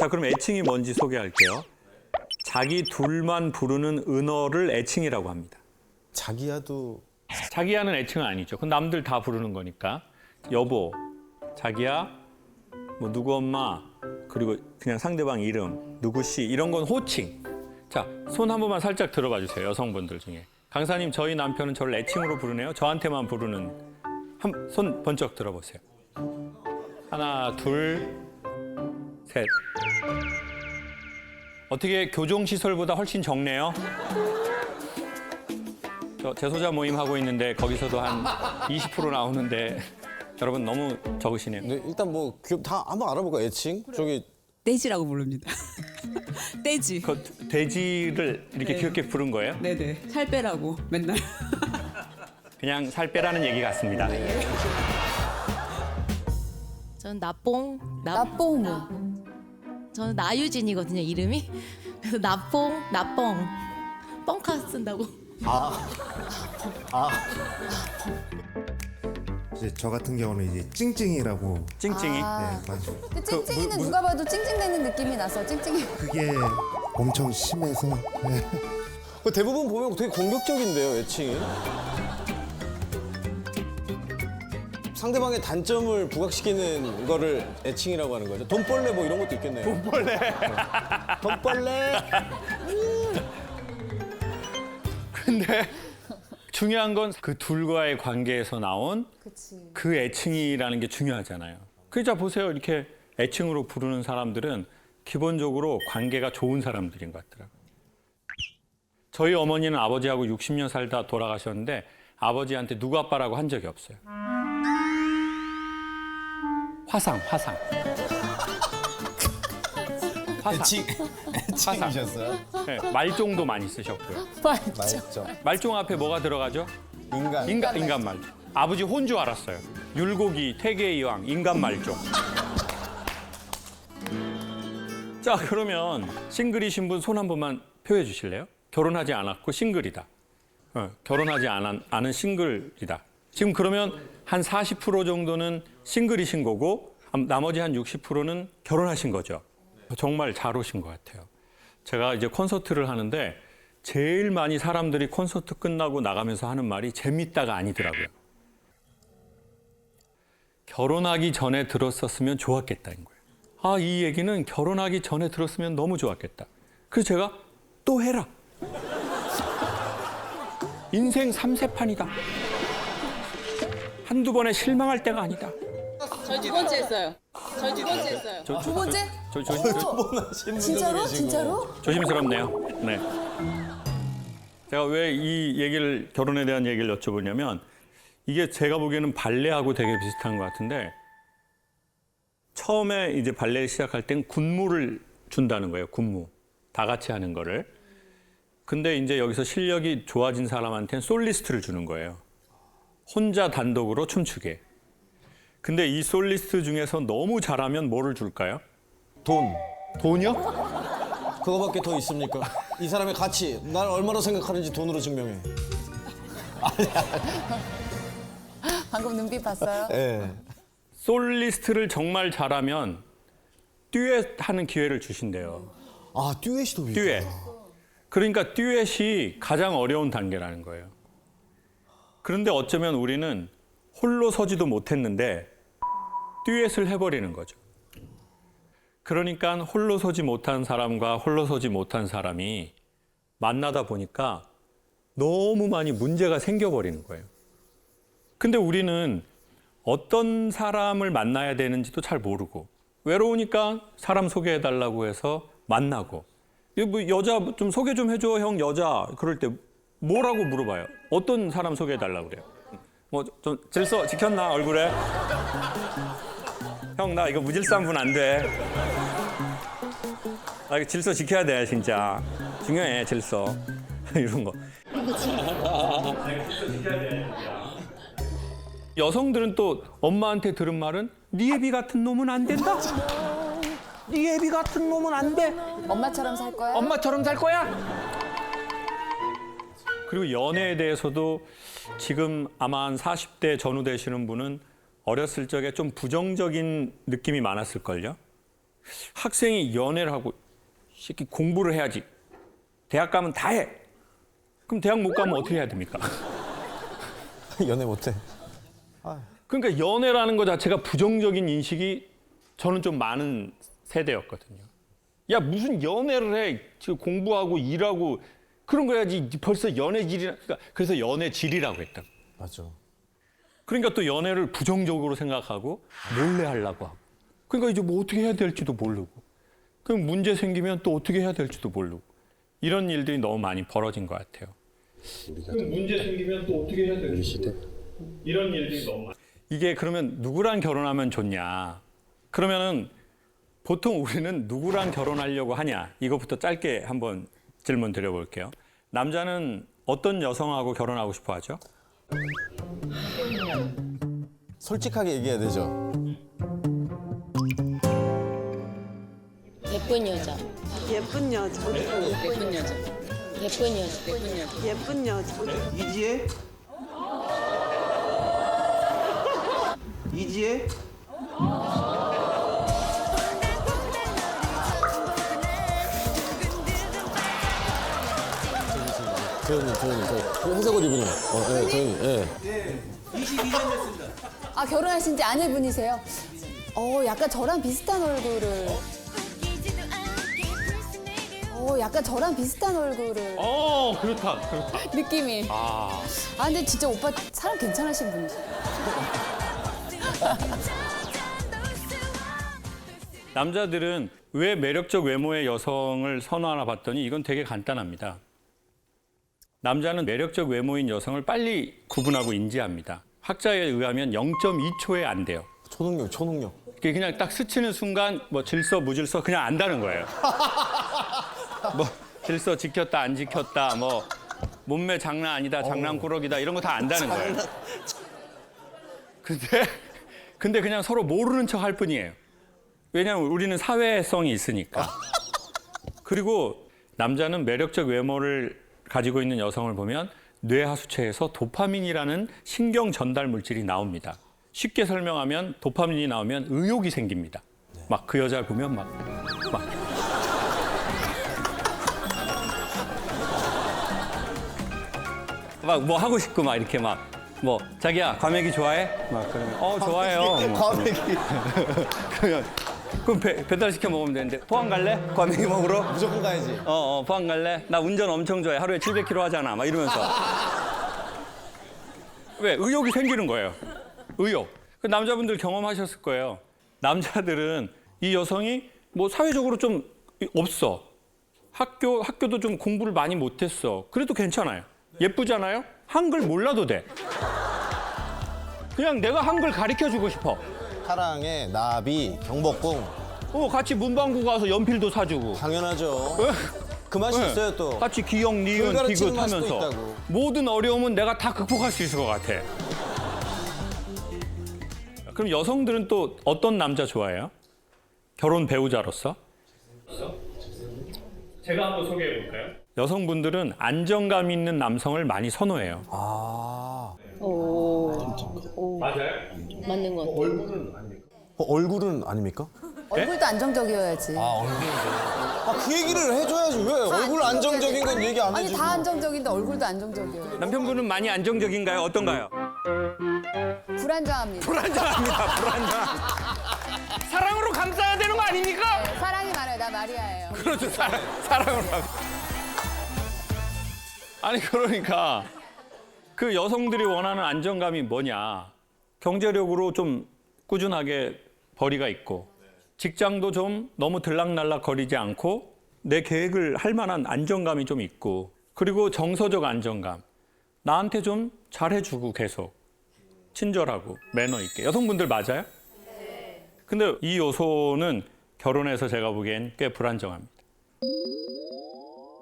자, 그럼 애칭이 뭔지 소개할게요. 자기 둘만 부르는 은어를 애칭이라고 합니다. 자기야도 자기야는 애칭은 아니죠. 그건 남들 다 부르는 거니까. 여보, 자기야, 뭐 누구 엄마, 그리고 그냥 상대방 이름, 누구씨 이런 건 호칭. 자, 손 한 번만 살짝 들어봐 주세요. 여성분들 중에. 강사님, 저희 남편은 저를 애칭으로 부르네요. 저한테만 부르는. 손 번쩍 들어보세요. 하나, 둘, 셋. 어떻게 교종시설보다 훨씬 적네요? 저 재소자 모임 하고 있는데 거기서도 한 20% 나오는데 여러분 너무 적으시네요. 네, 일단 뭐 다 한번 알아볼까 애칭? 저기 떼지라고 부릅니다. 떼지. 그 돼지를 이렇게 귀엽게 부른 거예요? 네네. 살 빼라고 맨날. 그냥 살 빼라는 얘기 같습니다. 저는 나뽕. 나뽕. 저는 나유진이거든요, 이름이. 그래서 나뽕, 나뻥. 뻥카 쓴다고. 이제 저 같은 경우는 이제 찡찡이라고. 찡찡이. 네, 맞아요. 근데 찡찡이는 누가 봐도 찡찡대는 느낌이 나서 찡찡이. 그게 엄청 심해서. 네. 대부분 보면 되게 공격적인데요 애칭이. 상대방의 단점을 부각시키는 거를 애칭이라고 하는 거죠. 돈벌레 뭐 이런 것도 있겠네요. 돈벌레. 돈벌레. 근데 중요한 건 그 둘과의 관계에서 나온 그 애칭이라는 게 중요하잖아요. 그자 보세요. 이렇게 애칭으로 부르는 사람들은 기본적으로 관계가 좋은 사람들인 것 같더라고요. 저희 어머니는 아버지하고 60년 살다 돌아가셨는데 아버지한테 누구 아빠라고 한 적이 없어요. 화상. 화상. 애칭이셨어요? 네, 말종도 많이 쓰셨고요. 맞죠. 말종 앞에 뭐가 들어가죠? 인간. 인간 말종. 아버지 혼 줄 알았어요. 율곡이, 태계이왕, 인간 말종. 자, 그러면 싱글이신 분 손 한 번만 표해 주실래요? 결혼하지 않았고 싱글이다. 결혼하지 않은 싱글이다. 지금 그러면 한 40% 정도는 싱글이신 거고 나머지 한 60%는 결혼하신 거죠. 정말 잘 오신 것 같아요. 제가 이제 콘서트를 하는데 제일 많이 사람들이 콘서트 끝나고 나가면서 하는 말이 재밌다가 아니더라고요. 결혼하기 전에 들었었으면 좋았겠다는 거예요. 아, 이 얘기는 결혼하기 전에 들었으면 너무 좋았겠다. 그래서 제가 또 해라. 인생 3세판이다. 한두 번에 실망할 때가 아니다. 저 두 번째 했어요. 두 번째? 진짜로? 진짜로? 조심스럽네요. 네. 제가 왜 이 얘기를 결혼에 대한 얘기를 여쭤보냐면 이게 제가 보기에는 발레하고 되게 비슷한 것 같은데 처음에 이제 발레를 시작할 땐 군무를 준다는 거예요. 군무. 다 같이 하는 거를. 근데 이제 여기서 실력이 좋아진 사람한테는 솔리스트를 주는 거예요. 혼자 단독으로 춤추게. 근데 이 솔리스트 중에서 너무 잘하면 뭐를 줄까요? 돈. 돈이요? 그거밖에 더 있습니까? 이 사람의 가치, 날 얼마나 생각하는지 돈으로 증명해. 방금 눈빛 봤어요? 네. 솔리스트를 정말 잘하면 듀엣 하는 기회를 주신대요. 아, 듀엣이 더 듀엣. 그러니까 듀엣이 가장 어려운 단계라는 거예요. 그런데 어쩌면 우리는 홀로 서지도 못했는데 듀엣을 해버리는 거죠. 그러니까 홀로 서지 못한 사람과 홀로 서지 못한 사람이 만나다 보니까 너무 많이 문제가 생겨버리는 거예요. 근데 우리는 어떤 사람을 만나야 되는지도 잘 모르고 외로우니까 사람 소개해달라고 해서 만나고 뭐 여자 좀 소개 좀 해줘 형 여자 그럴 때 뭐라고 물어봐요? 어떤 사람 소개해달라고 그래요? 뭐 좀 질서 지켰나 얼굴에? 형 나 이거 무질서한 분 안 돼. 나 이거 질서 지켜야 돼 진짜 중요해 질서 이런 거. 여성들은 또 엄마한테 들은 말은 네 애비 같은 놈은 안 된다. 네 애비 같은 놈은 안 돼. 엄마처럼 살 거야? 엄마처럼 살 거야. 그리고 연애에 대해서도 지금 아마 한 40대 전후 되시는 분은 어렸을 적에 좀 부정적인 느낌이 많았을걸요. 학생이 연애를 하고 새끼 공부를 해야지. 대학 가면 다 해. 그럼 대학 못 가면 어떻게 해야 됩니까? 연애 못해. 그러니까 연애라는 것 자체가 부정적인 인식이 저는 좀 많은 세대였거든요. 야 무슨 연애를 해? 지금 공부하고 일하고 그런 거 해야지. 벌써 연애질이라. 그래서 연애질이라고 했다. 맞죠. 그러니까 또 연애를 부정적으로 생각하고 몰래 하려고 하고. 그러니까 이제 뭐 어떻게 해야 될지도 모르고. 그럼 문제 생기면 또 어떻게 해야 될지도 모르고. 이런 일들이 너무 많이 벌어진 것 같아요. 그럼 문제 생기면 또 어떻게 해야 될지 이런 일들이 너무 많아요. 이게 그러면 누구랑 결혼하면 좋냐? 그러면은 보통 우리는 누구랑 결혼하려고 하냐? 이것부터 짧게 한번 질문 드려볼게요. 남자는 어떤 여성하고 결혼하고 싶어 하죠? 솔직하게 얘기해야 되죠. 예쁜 여자. 예쁜 여자. 예쁜 여자. 예쁜 여자. 예쁜 여자. 이지혜? 이지혜? 조현님, 저 회색 옷 입은 형. 네, 조현님, 예. 네, 22년 됐습니다. 아 결혼하신 지 아내분이세요? 약간 저랑 비슷한 얼굴을. 약간 저랑 비슷한 얼굴을. 그렇다. 느낌이. 근데 진짜 오빠 사람 괜찮으신 분이세요. 남자들은 왜 매력적 외모의 여성을 선호하나 봤더니 이건 되게 간단합니다. 남자는 매력적 외모인 여성을 빨리 구분하고 인지합니다. 학자에 의하면 0.2초에 안 돼요. 초능력. 그게 그냥 딱 스치는 순간 뭐 질서 무질서 그냥 안다는 거예요. 뭐 질서 지켰다 안 지켰다 뭐 몸매 장난 아니다 장난꾸러기다 이런 거 다 안다는 거예요. 근데 그냥 서로 모르는 척 할 뿐이에요. 왜냐하면 우리는 사회성이 있으니까. 그리고 남자는 매력적 외모를 가지고 있는 여성을 보면 뇌하수체에서 도파민이라는 신경 전달 물질이 나옵니다. 쉽게 설명하면 도파민이 나오면 의욕이 생깁니다. 막 그 여자를 보면 막 뭐 하고 싶고 막 이렇게 막 뭐 자기야 과메기 좋아해? 막 그러면 좋아해요. 뭐. 과메기. 그럼 배달 시켜 먹으면 되는데 포항 갈래? 과메기 먹으러? 무조건 가야지. 포항 갈래? 나 운전 엄청 좋아해. 하루에 700km 하잖아. 막 이러면서. 왜? 의욕이 생기는 거예요. 의욕. 그 남자분들 경험하셨을 거예요. 남자들은 이 여성이 뭐 사회적으로 좀 없어. 학교도 좀 공부를 많이 못했어. 그래도 괜찮아요. 예쁘잖아요? 한글 몰라도 돼. 그냥 내가 한글 가르쳐주고 싶어. 사랑에 나비, 경복궁. 같이 문방구 가서 연필도 사주고. 당연하죠. 그 맛이 네. 있어요 또. 같이 기억, 니은, 글 가르치는 디귿 맛도 하면서 있다고. 모든 어려움은 내가 다 극복할 수 있을 것 같아. 그럼 여성들은 또 어떤 남자 좋아해요? 결혼 배우자로서? 제가 한번 소개해 볼까요? 여성분들은 안정감 있는 남성을 많이 선호해요. 맞아요? 맞는 것 같아요. 얼굴은 아닙니까? 얼굴도 안정적이어야지. 그 얘기를 해줘야지. 왜? 얼굴 안정적인 건 얘기 안 아니 해주고. 다 안정적인데 얼굴도 안정적이어요. 남편분은 많이 안정적인가요? 어떤가요? 불안정합니다. 불안정합니다. 사랑으로 감싸야 되는 거 아닙니까? 사랑이 많아요. 나 마리아예요. 그렇죠. 사랑으로. 아니 그러니까 그 여성들이 원하는 안정감이 뭐냐? 경제력으로 좀 꾸준하게 벌이가 있고 직장도 좀 너무 들락날락 거리지 않고 내 계획을 할 만한 안정감이 좀 있고 그리고 정서적 안정감. 나한테 좀 잘해주고 계속 친절하고 매너 있게. 여성분들 맞아요? 네. 근데 이 요소는 결혼해서 제가 보기엔 꽤 불안정합니다.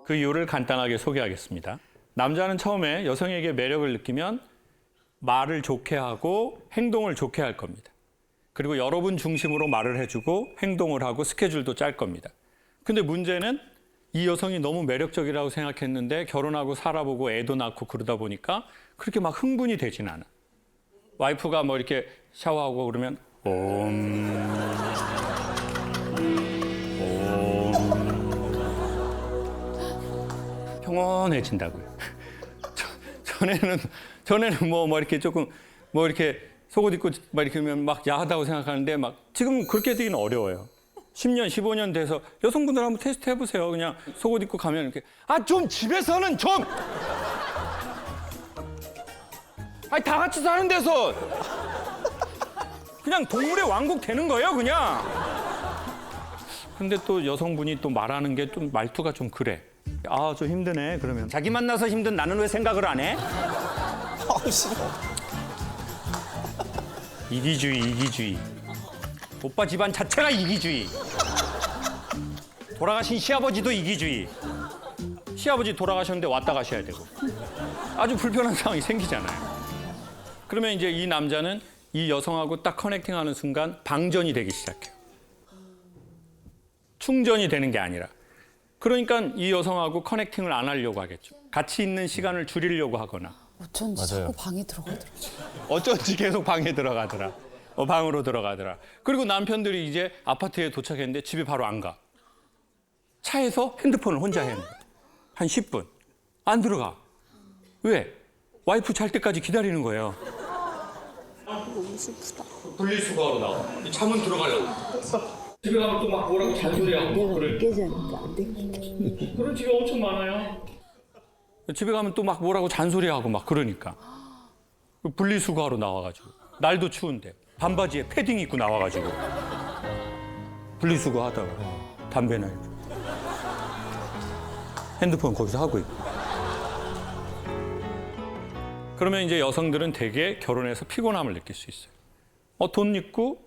그 이유를 간단하게 소개하겠습니다. 남자는 처음에 여성에게 매력을 느끼면 말을 좋게 하고 행동을 좋게 할 겁니다. 그리고 여러분 중심으로 말을 해주고 행동을 하고 스케줄도 짤 겁니다. 근데 문제는 이 여성이 너무 매력적이라고 생각했는데 결혼하고 살아보고 애도 낳고 그러다 보니까 그렇게 막 흥분이 되진 않아. 와이프가 뭐 이렇게 샤워하고 그러면 영원해진다고요. 전에는 뭐 이렇게 조금 뭐 이렇게 속옷 입고 막 이렇게 하면 막 야하다고 생각하는데 막 지금 그렇게 되기는 어려워요. 10년, 15년 돼서 여성분들 한번 테스트 해보세요. 그냥 속옷 입고 가면 이렇게 좀 집에서는 좀 다 같이 사는 데서 그냥 동물의 왕국 되는 거예요, 그냥. 근데 또 여성분이 또 말하는 게 좀 말투가 좀 그래. 좀 힘드네. 그러면 자기 만나서 힘든 나는 왜 생각을 안 해? 싫어. 이기주의. 오빠 집안 자체가 이기주의. 돌아가신 시아버지도 이기주의. 시아버지 돌아가셨는데 왔다 가셔야 되고. 아주 불편한 상황이 생기잖아요. 그러면 이제 이 남자는 이 여성하고 딱 커넥팅하는 순간 방전이 되기 시작해요. 충전이 되는 게 아니라. 그러니까 이 여성하고 커넥팅을 안 하려고 하겠죠. 같이 있는 시간을 줄이려고 하거나. 어쩐지 자꾸 방에 들어가더라고요. 어쩐지 계속 방에 들어가더라. 방으로 들어가더라. 그리고 남편들이 이제 아파트에 도착했는데 집에 바로 안 가. 차에서 핸드폰을 혼자 해야 합니다. 한 10분. 안 들어가. 왜? 와이프 잘 때까지 기다리는 거예요. 너무 슬프다. 분리수거하러 나와. 이 차문 들어가려고. 집에 가면 또 막 뭐라고 잔소리하고. 그래. 깨지니까 안 돼. 그런 집이 엄청 많아요. 집에 가면 또 막 뭐라고 잔소리하고 막 그러니까. 분리수거하러 나와가지고. 날도 추운데. 반바지에 패딩 입고 나와가지고. 분리수거 하다가 담배나 이렇게. 핸드폰 거기서 하고 있고. 그러면 이제 여성들은 대개 결혼해서 피곤함을 느낄 수 있어요. 돈 있고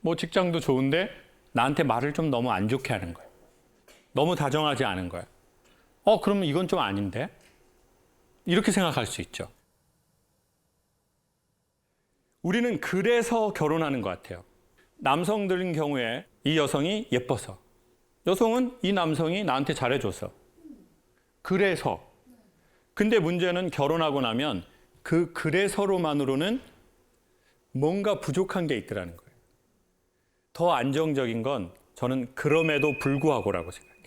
뭐 직장도 좋은데 나한테 말을 좀 너무 안 좋게 하는 거예요. 너무 다정하지 않은 거예요. 그러면 이건 좀 아닌데? 이렇게 생각할 수 있죠. 우리는 그래서 결혼하는 것 같아요. 남성들인 경우에 이 여성이 예뻐서, 여성은 이 남성이 나한테 잘해줘서. 그래서. 근데 문제는 결혼하고 나면 그 그래서로만으로는 뭔가 부족한 게 있더라는 거예요. 더 안정적인 건 저는 그럼에도 불구하고라고 생각해요.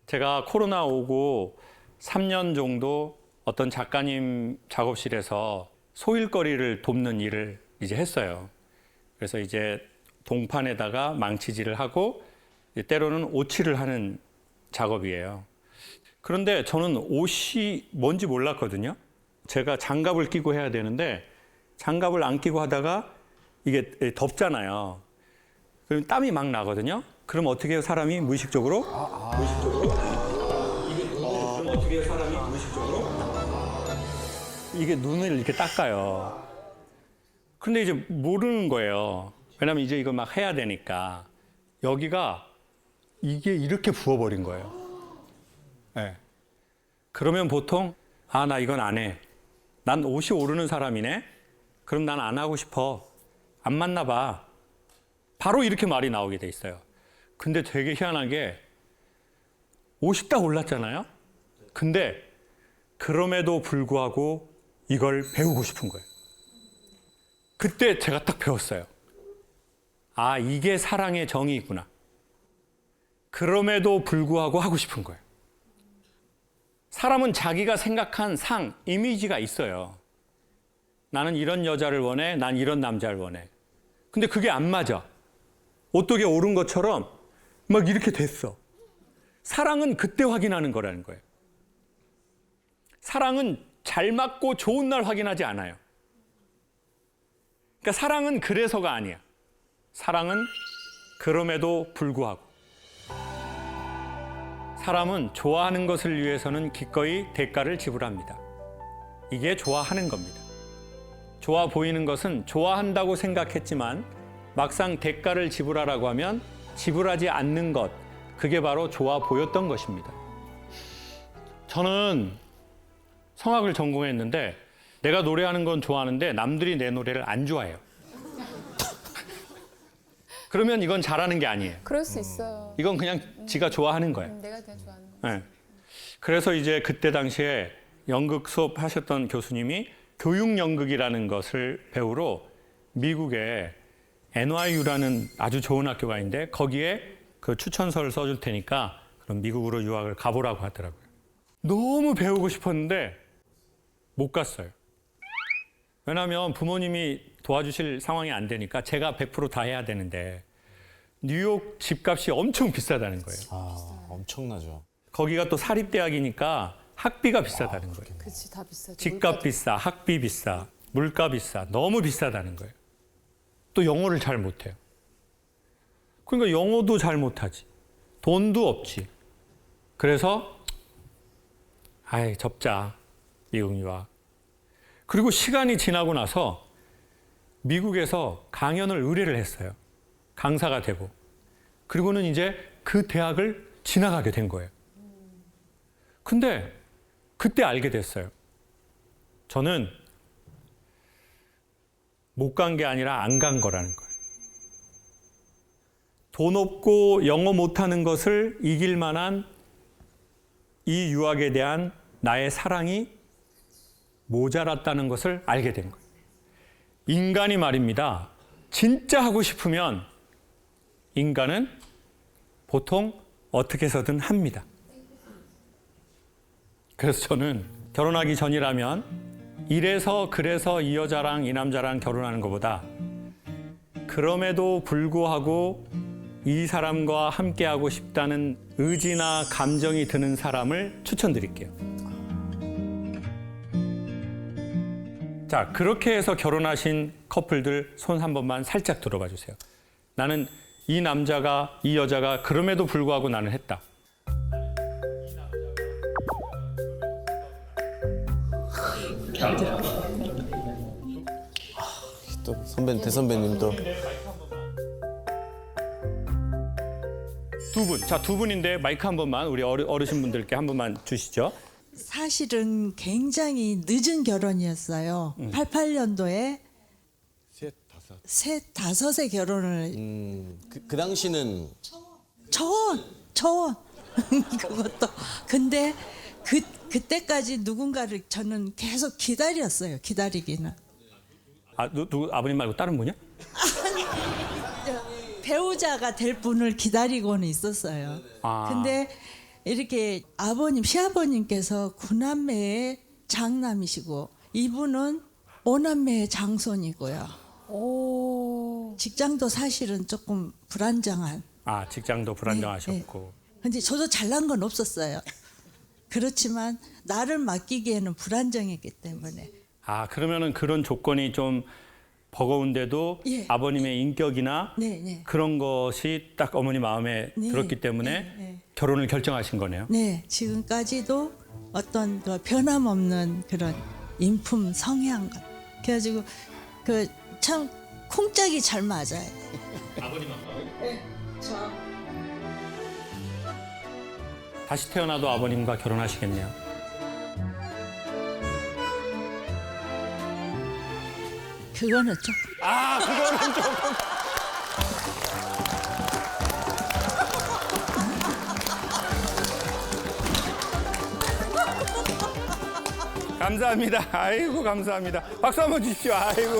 제가 코로나 오고 3년 정도 어떤 작가님 작업실에서 소일거리를 돕는 일을 이제 했어요. 그래서 이제 동판에다가 망치질을 하고 때로는 오칠을 하는 작업이에요. 그런데 저는 옷이 뭔지 몰랐거든요. 제가 장갑을 끼고 해야 되는데 장갑을 안 끼고 하다가 이게 덥잖아요. 그럼 땀이 막 나거든요. 그럼 어떻게 해요, 사람이 무의식적으로? 무의식적으로? 그럼 어떻게 해요, 사람이 무의식적으로? 이게 눈을 이렇게 닦아요. 근데 이제 모르는 거예요. 왜냐면 이제 이걸 막 해야 되니까. 여기가 이게 이렇게 부어버린 거예요. 네. 그러면 보통 나 이건 안 해. 난 옷이 오르는 사람이네. 그럼 난 안 하고 싶어. 안 맞나 봐. 바로 이렇게 말이 나오게 돼 있어요. 근데 되게 희한하게 옷이 딱 올랐잖아요. 근데 그럼에도 불구하고 이걸 배우고 싶은 거예요. 그때 제가 딱 배웠어요. 이게 사랑의 정의구나. 그럼에도 불구하고 하고 싶은 거예요. 사람은 자기가 생각한 상, 이미지가 있어요. 나는 이런 여자를 원해, 난 이런 남자를 원해. 근데 그게 안 맞아. 오똑에 오른 것처럼 막 이렇게 됐어. 사랑은 그때 확인하는 거라는 거예요. 사랑은 잘 맞고 좋은 날 확인하지 않아요. 그러니까 사랑은 그래서가 아니야. 사랑은 그럼에도 불구하고. 사람은 좋아하는 것을 위해서는 기꺼이 대가를 지불합니다. 이게 좋아하는 겁니다. 좋아 보이는 것은 좋아한다고 생각했지만 막상 대가를 지불하라고 하면 지불하지 않는 것, 그게 바로 좋아 보였던 것입니다. 저는 성악을 전공했는데 내가 노래하는 건 좋아하는데 남들이 내 노래를 안 좋아해요. 그러면 이건 잘하는 게 아니에요. 그럴 수 있어요. 이건 그냥 지가 좋아하는 거예요. 내가 그냥 좋아하는 거. 네. 그래서 이제 그때 당시에 연극 수업 하셨던 교수님이 교육연극이라는 것을 배우러 미국에 NYU라는 아주 좋은 학교가 있는데 거기에 그 추천서를 써줄 테니까 그럼 미국으로 유학을 가보라고 하더라고요. 너무 배우고 싶었는데 못 갔어요. 왜냐하면 부모님이 도와주실 상황이 안 되니까 제가 100% 다 해야 되는데 뉴욕 집값이 엄청 비싸다는 거예요. 아, 엄청나죠. 거기가 또 사립대학이니까 학비가 비싸다는 거예요. 그치, 다 비싸죠. 집값 비싸, 학비 비싸, 물가 비싸, 너무 비싸다는 거예요. 또 영어를 잘 못해요. 그러니까 영어도 잘 못하지. 돈도 없지. 그래서 아이 접자, 미국 유학. 그리고 시간이 지나고 나서 미국에서 강연을 의뢰를 했어요. 강사가 되고. 그리고는 이제 그 대학을 지나가게 된 거예요. 근데 그때 알게 됐어요. 저는 못 간 게 아니라 안 간 거라는 거예요. 돈 없고 영어 못하는 것을 이길 만한 이 유학에 대한 나의 사랑이 모자랐다는 것을 알게 된 거예요. 인간이 말입니다. 진짜 하고 싶으면 인간은 보통 어떻게 해서든 합니다. 그래서 저는 결혼하기 전이라면 이래서 그래서 이 여자랑 이 남자랑 결혼하는 것보다 그럼에도 불구하고 이 사람과 함께하고 싶다는 의지나 감정이 드는 사람을 추천드릴게요. 자, 그렇게 해서 결혼하신 커플들 손 한 번만 살짝 들어봐 주세요. 나는 이 남자가, 이 여자가 그럼에도 불구하고 나는 했다. 또 대선배님 또. 두 분. 자, 두 분인데 마이크 한 번만 우리 어르신분들께 한 번만 주시죠. 사실은 굉장히 늦은 결혼이었어요. 88년도에 셋, 다섯에 결혼을 그 당시는 초원 그것도 근데 그때까지 누군가를 저는 계속 기다렸어요. 기다리기는 아, 누구 아버님 말고 다른 분이야? 배우자가 될 분을 기다리고는 있었어요. 아. 근데 이렇게 아버님, 시아버님께서 9남매의 장남이시고 이분은 5남매의 장손이고요. 직장도 사실은 조금 불안정한. 아, 직장도 불안정하셨고. 네. 근데 저도 잘난 건 없었어요. 그렇지만 나를 맡기기에는 불안정했기 때문에. 아, 그러면은 그런 조건이 좀 버거운데도 예. 아버님의 인격이나 네, 네. 그런 것이 딱 어머니 마음에 네, 들었기 때문에 네. 결혼을 결정하신 거네요. 네, 지금까지도 어떤 그 변함없는 그런 인품 성향. 그래가지고 그 참 쿵짝이 잘 맞아요. 다시 태어나도 아버님과 결혼하시겠네요. 그거는 좀. 아, 그거는 조금. 감사합니다. 아이고, 감사합니다. 박수 한번 주십시오. 아이고.